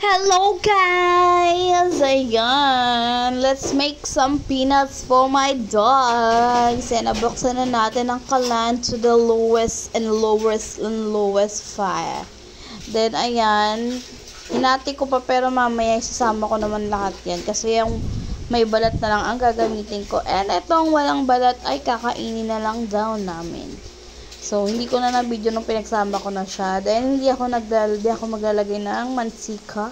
Hello guys! Ayan, let's make some peanuts for my dogs. And nabuksan na natin ang kalan to the lowest and lowest fire. Then ayan, hinati ko pa pero mamaya isasama ko naman lahat yan. Kasi yung may balat na lang ang gagamitin ko. And itong walang balat ay kakainin na lang daw namin. So, hindi ko na na-video nung pinagsama ko na siya. Then, hindi ako maglalagay ng mansika.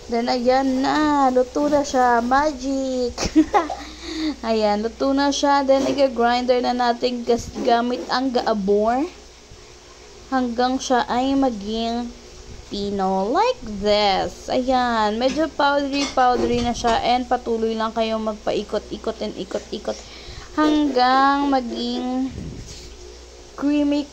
Then, ayan na. Luto na siya. Magic! Ayan, luto na siya. Then, i-grinder na natin gamit ang gaabor. Hanggang siya ay maging pino. Like this. Ayan. Medyo powdery na siya. And patuloy lang kayong magpaikot-ikot and ikot-ikot. Hanggang maging creamy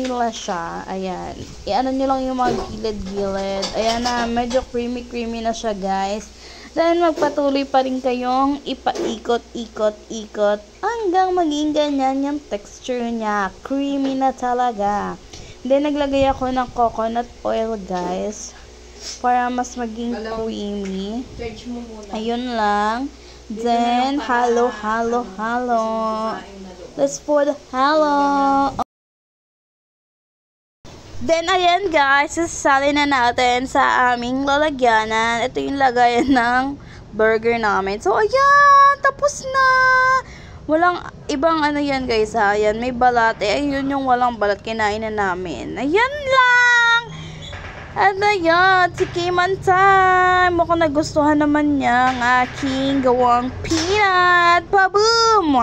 lang siya. Ayan. I-ano nyo lang yung mga gilid-gilid. Ayan na. Medyo creamy na siya, guys. Then, magpatuloy pa rin kayong ipaikot-ikot hanggang maging ganyan yung texture niya. Creamy na talaga. Then, naglagay ako ng coconut oil, guys. Para mas maging creamy. Ayun lang. Then, halo. Let's pour the halo. Then, ayan guys, sasali na natin sa aming lalagyanan. Ito yung lagayan ng burger namin. So, ayan, tapos na. Walang ibang ano yan guys, ha. Ayan, may balat. Ayun yung walang balat, kinain na namin. Ayan lang. At ayan, tikiman time. Mukhang nagustuhan naman niya ang aking gawang peanut. Baboom!